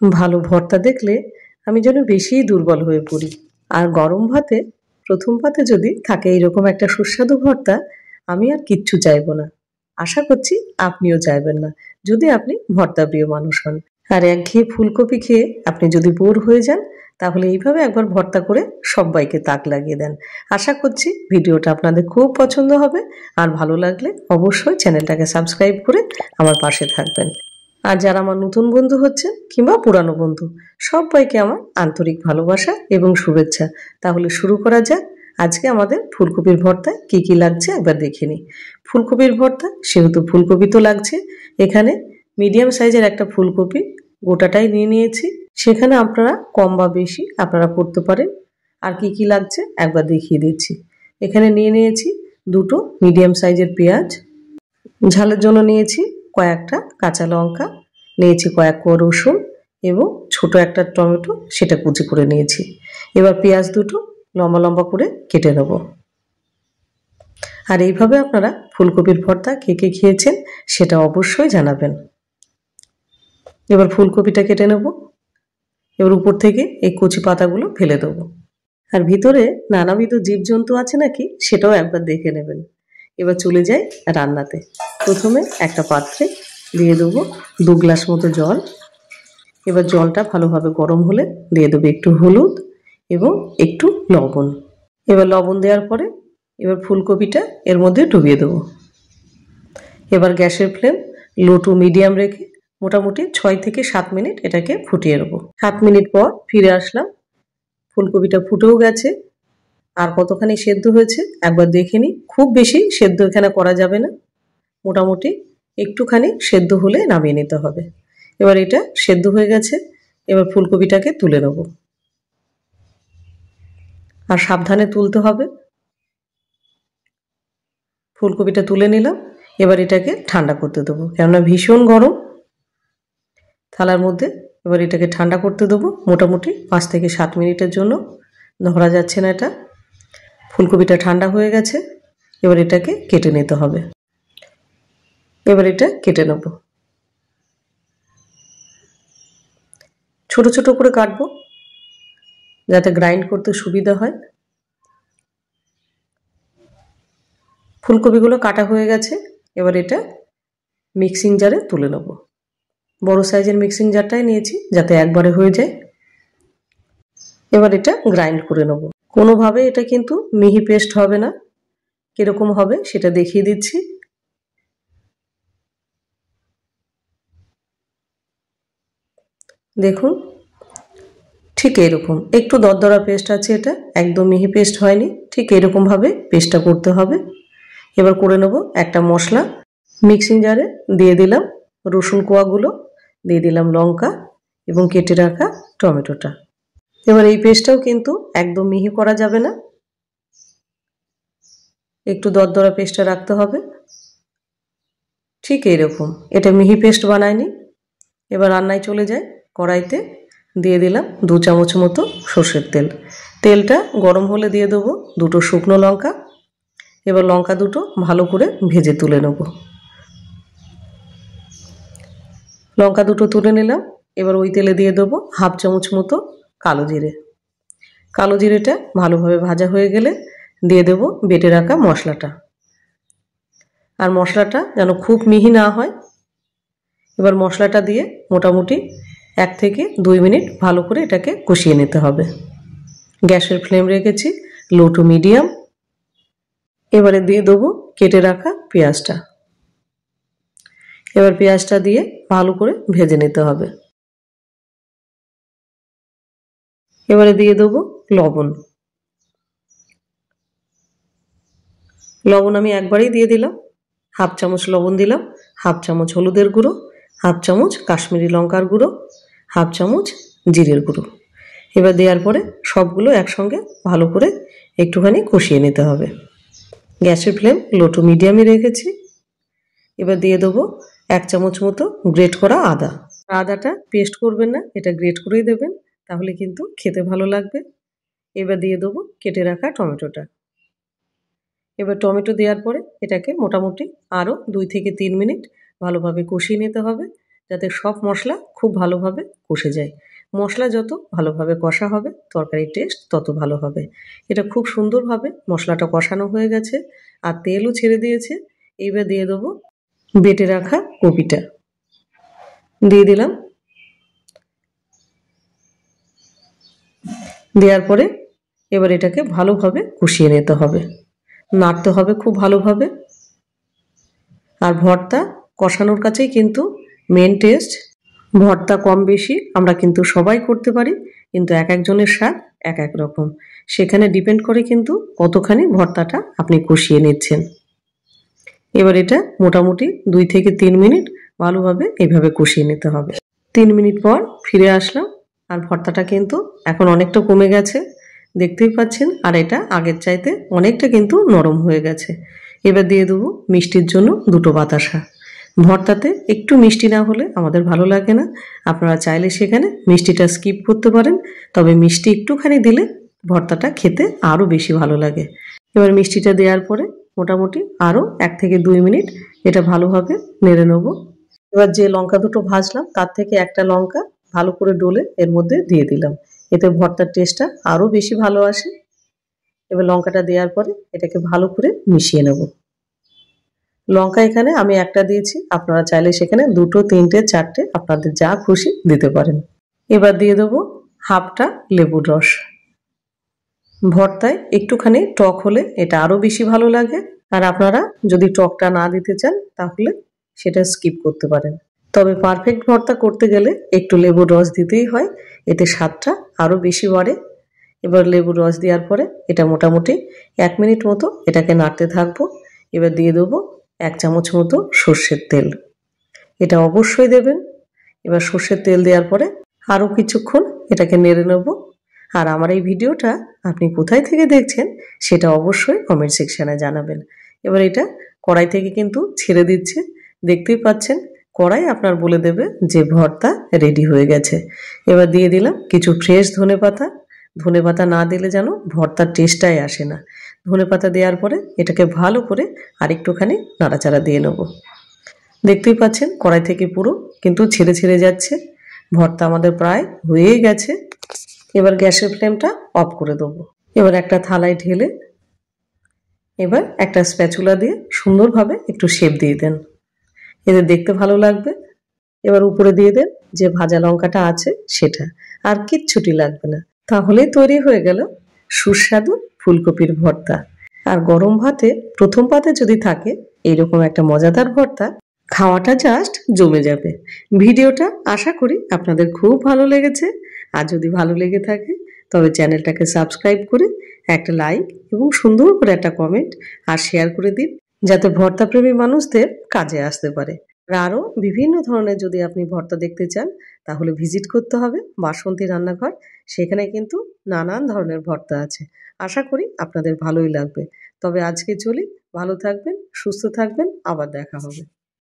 ভালো ভর্তা দেখলে আমি যেন বেশিই দুর্বল হয়ে পড়ি। আর গরম ভাতে প্রথম পাতে যদি থাকে এইরকম একটা সুস্বাদু ভর্তা, আমি আর কিচ্ছু চাইবো না। আশা করছি আপনিও চাইবেন না, যদি আপনি ভর্তা প্রিয় মানুষ হন। আর একঘেয়ে ফুলকপি খেয়ে আপনি যদি বোর হয়ে যান, তাহলে এইভাবে একবার ভর্তা করে সব্বাইকে তাক লাগিয়ে দেন। আশা করছি ভিডিওটা আপনাদের খুব পছন্দ হবে। আর ভালো লাগলে অবশ্যই চ্যানেলটাকে সাবস্ক্রাইব করে আমার পাশে থাকবেন। আর যারা আমার নতুন বন্ধু হচ্ছেন কিংবা পুরানো বন্ধু, সবাইকে আমার আন্তরিক ভালোবাসা এবং শুভেচ্ছা। তাহলে শুরু করা যাক। আজকে আমাদের ফুলকপির ভর্তায় কি কি লাগছে একবার দেখে নিই। ফুলকপির ভর্তা সেহেতু ফুলকপি তো লাগছে। এখানে মিডিয়াম সাইজের একটা ফুলকপি গোটাটাই নিয়ে নিয়েছি। সেখানে আপনারা কম বা বেশি আপনারা করতে পারেন। আর কি কি লাগছে একবার দেখিয়ে দিচ্ছি। এখানে নিয়ে নিয়েছি দুটো মিডিয়াম সাইজের পেঁয়াজ, ঝালের জন্য নিয়েছি কয়েকটা কাঁচা লঙ্কা, নিয়েছি কয়েক কোয়া রসুন এবং ছোট একটা টমেটো, সেটা কুচি করে নিয়েছি। এবার পেঁয়াজ দুটো লম্বা লম্বা করে কেটে নেব। আর এইভাবে আপনারা ফুলকপির ভর্তা কে কে খেয়েছেন সেটা অবশ্যই জানাবেন। এবার ফুলকপিটা কেটে নেব। এবার উপর থেকে এই কচি পাতাগুলো ফেলে দেবো। আর ভিতরে নানাবিধ জীবজন্তু আছে নাকি সেটাও একবার দেখে নেবেন। এবার চলে যাই রান্নাতে। প্রথমে একটা পাত্রে দিয়ে দেবো 2 গ্লাস মতো জল। এবার জলটা ভালোভাবে গরম হলে দিয়ে দেবো একটু হলুদ এবং একটু লবণ। এবার লবণ দেওয়ার পরে এবার ফুলকপিটা এর মধ্যে ডুবিয়ে দেবো। এবার গ্যাসের ফ্লেম লো টু মিডিয়াম রেখে মোটামুটি 6 থেকে 7 মিনিট এটাকে ফুটিয়ে নেবো। 7 মিনিট পর ফিরে আসলাম। ফুলকপিটা ফুটেও গেছে। আর কতখানি সেদ্ধ হয়েছে একবার দেখে নিই। খুব বেশি সেদ্ধ এখানে করা যাবে না, মোটামুটি একটুখানি সেদ্ধ হলে নামিয়ে নিতে হবে। এবার এটা সেদ্ধ হয়ে গেছে। এবার ফুলকপিটাকে তুলে নেব। আর সাবধানে তুলতে হবে। ফুলকপিটা তুলে নিলাম। এবার এটাকে ঠান্ডা করতে দেবো, কেননা ভীষণ গরম। থালার মধ্যে এবার এটাকে ঠান্ডা করতে দেবো মোটামুটি 5 থেকে 7 মিনিটের জন্য। ধরা যাচ্ছে না এটা। ফুলকপিটা ঠান্ডা হয়ে গেছে। এবার এটাকে কেটে নিতে হবে। এবার এটা কেটে নেব। ছোট ছোট করে কাটবো যাতে গ্রাইন্ড করতে সুবিধা হয়। ফুলকপিগুলো কাটা হয়ে গেছে। এবার এটা মিক্সিং জারে তুলে নেব। বড় সাইজের মিক্সিং জারটাই নিয়েছি যাতে একবারে হয়ে যায়। এবার এটা গ্রাইন্ড করে নেব। কোনোভাবে এটা কিন্তু মিহি পেস্ট হবে না। কিরকম হবে সেটা দেখিয়ে দিচ্ছি। দেখুন, ঠিক এরকম একটু দরদরা পেস্ট আছে, এটা একদম মিহি পেস্ট হয়নি। ঠিক এরকমভাবে পেস্টটা করতে হবে। এবার করে নেব একটা মশলা। মিক্সিং জারে দিয়ে দিলাম রসুন কোয়াগুলো, দিয়ে দিলাম লঙ্কা এবং কেটে রাখা টমেটোটা। এবার এই পেস্টটাও কিন্তু একদম মিহি করা যাবে না, একটু দরদরা পেস্টটা রাখতে হবে। ঠিক এইরকম, এটা মিহি পেস্ট বানায়নি। এবার রান্নায় চলে যায়। কড়াইতে দিয়ে দিলাম 2 চামচ মতো সর্ষের তেল। তেলটা গরম হলে দিয়ে দেবো দুটো শুকনো লঙ্কা। এবার লঙ্কা দুটো ভালো করে ভেজে তুলে নেব। লঙ্কা দুটো তুলে নিলাম। এবার ওই তেলে দিয়ে দেবো 1/2 চামচ মতো কালো জিরে। কালো জিরেটা ভালোভাবে ভাজা হয়ে গেলে দিয়ে দেব বেটে রাখা মশলাটা। আর মশলাটা যেন খুব মিহি না হয়। এবার মশলাটা দিয়ে মোটামুটি 1 থেকে 2 মিনিট ভালো করে এটাকে কষিয়ে নিতে হবে। গ্যাসের ফ্লেম রেখেছি লো টু মিডিয়াম। এবারে দিয়ে দেবো কেটে রাখা পেঁয়াজটা। এবার পেঁয়াজটা দিয়ে ভালো করে ভেজে নিতে হবে। এবারে দিয়ে দেবো লবণ। লবণ আমি একবারেই দিয়ে দিলাম। 1/2 চামচ লবণ দিলাম, 1/2 চামচ হলুদের গুঁড়ো, 1/2 চামচ কাশ্মীরি লঙ্কার গুঁড়ো, 1/2 চামচ জিরের গুঁড়ো। এবার দেওয়ার পরে সবগুলো একসঙ্গে ভালো করে একটুখানি কষিয়ে নিতে হবে। গ্যাসের ফ্লেম লো টু মিডিয়ামে রেখেছি। এবার দিয়ে দেবো 1 চামচ মতো গ্রেট করা আদা। আদাটা পেস্ট করবেন না, এটা গ্রেট করেই দেবেন, তাহলে কিন্তু খেতে ভালো লাগবে। এবার দিয়ে দেবো কেটে রাখা টমেটোটা। এবার টমেটো দেওয়ার পরে এটাকে মোটামুটি আরও 2 থেকে 3 মিনিট ভালোভাবে কষিয়ে নিতে হবে, যাতে সব মশলা খুব ভালোভাবে কষে যায়। মশলা যত ভালোভাবে কষা হবে তরকারির টেস্ট তত ভালো হবে। এটা খুব সুন্দরভাবে মশলাটা কষানো হয়ে গেছে আর তেলও ছেড়ে দিয়েছে। এইবার দিয়ে দেবো বেটে রাখা কপিটা, দিয়ে দিলাম। দেওয়ার পরে এবার এটাকে ভালোভাবে কষিয়ে নিতে হবে, নাড়তে হবে খুব ভালোভাবে। আর ভর্তা কষানোর কাছেই কিন্তু মেন টেস্ট। ভর্তা কম বেশি আমরা কিন্তু সবাই করতে পারি, কিন্তু এক একজনের স্বাদ এক এক রকম। সেখানে ডিপেন্ড করে কিন্তু কতখানি ভর্তাটা আপনি কষিয়ে নিচ্ছেন। এবার এটা মোটামুটি 2 থেকে 3 মিনিট ভালোভাবে এইভাবে কষিয়ে নিতে হবে। 3 মিনিট পর ফিরে আসলাম আর ভর্তাটা কিন্তু এখন অনেকটা কমে গেছে, দেখতেই পাচ্ছেন। আর এটা আগের চাইতে অনেকটা কিন্তু নরম হয়ে গেছে। এবার দিয়ে দেবো মিষ্টির জন্য 2টো বাতাসা। ভর্তাতে একটু মিষ্টি না হলে আমাদের ভালো লাগে না। আপনারা চাইলে সেখানে মিষ্টিটা স্কিপ করতে পারেন, তবে মিষ্টি একটুখানি দিলে ভর্তাটা খেতে আরও বেশি ভালো লাগে। এবার মিষ্টিটা দেওয়ার পরে মোটামুটি আরও 1 থেকে 2 মিনিট এটা ভালোভাবে নেড়ে নেবো। এবার যে লঙ্কা দুটো ভাজলাম তার থেকে একটা লঙ্কা ভালো করে ডলে এর মধ্যে দিয়ে দিলাম, এতে ভর্তার টেস্টটা আরও বেশি ভালো আসে। এবার লঙ্কাটা দেওয়ার পরে এটাকে ভালো করে মিশিয়ে নেব। লঙ্কা এখানে আমি একটা দিয়েছি, আপনারা চাইলে সেখানে 2, 3, 4 আপনাদের যা খুশি দিতে পারেন। এবার দিয়ে দেবো হাফটা লেবুর রস। ভর্তায় একটুখানি টক হলে এটা আরও বেশি ভালো লাগে। আর আপনারা যদি টকটা না দিতে চান তাহলে সেটা স্কিপ করতে পারেন, তবে পারফেক্ট ভর্তা করতে গেলে একটু লেবুর রস দিতেই হয়, এতে স্বাদটা আরও বেশি বাড়ে। এবার লেবুর রস দেওয়ার পরে এটা মোটামুটি 1 মিনিট মতো এটাকে নাড়তে থাকবো। এবার দিয়ে দেবো 1 চামচ মতো সর্ষের তেল, এটা অবশ্যই দেবেন। এবার সর্ষের তেল দেওয়ার পরে আরও কিছুক্ষণ এটাকে নেড়ে নেব। আর আমার এই ভিডিওটা আপনি কোথায় থেকে দেখছেন সেটা অবশ্যই কমেন্ট সেকশানে জানাবেন। এবার এটা কড়াই থেকে কিন্তু ছেড়ে দিচ্ছে, দেখতেই পাচ্ছেন। কড়াই আপনার বলে দেবে যে ভর্তা রেডি হয়ে গেছে। এবার দিয়ে দিলাম কিছু ফ্রেশ ধনেপাতা। ধনেপাতা না দিলে যেন ভর্তার টেস্টটাই আসে না। ধনেপাতা দেওয়ার পরে এটাকে ভালো করে আরেকটুখানি নাড়াচাড়া দিয়ে নেব। দেখতেই পাচ্ছেন কড়াই থেকে পুরো কিন্তু ছেড়ে ছেড়ে যাচ্ছে। ভর্তা আমাদের প্রায় হয়েই গেছে। এবার গ্যাসের ফ্লেমটা অফ করে দেবো। এবার একটা থালায় ঢেলে এবার একটা স্প্যাচুলা দিয়ে সুন্দরভাবে একটু শেপ দিয়ে দেন, এতে দেখতে ভালো লাগবে। এবার উপরে দিয়ে দেন যে ভাজা লঙ্কাটা আছে সেটা, আর কিচ্ছুটি লাগবে না। তাহলেই তৈরি হয়ে গেল সুস্বাদু ফুলকপির ভর্তা। আর গরম ভাতে প্রথম পাতে যদি থাকে এইরকম একটা মজাদার ভর্তা, খাওয়াটা জাস্ট জমে যাবে। ভিডিওটা আশা করি আপনাদের খুব ভালো লেগেছে। আর যদি ভালো লেগে থাকে তবে চ্যানেলটাকে সাবস্ক্রাইব করে একটা লাইক এবং সুন্দর করে একটা কমেন্ট আর শেয়ার করে দিন, যাতে ভর্তাপ্রেমী মানুষদের কাজে আসতে পারে। আর আরও বিভিন্ন ধরনের যদি আপনি ভর্তা দেখতে চান তাহলে ভিজিট করতে হবে বাসন্তী রান্নাঘর, সেখানে কিন্তু নানান ধরনের ভর্তা আছে। আশা করি আপনাদের ভালোই লাগবে। তবে আজকে চলি, ভালো থাকবেন, সুস্থ থাকবেন, আবার দেখা হবে।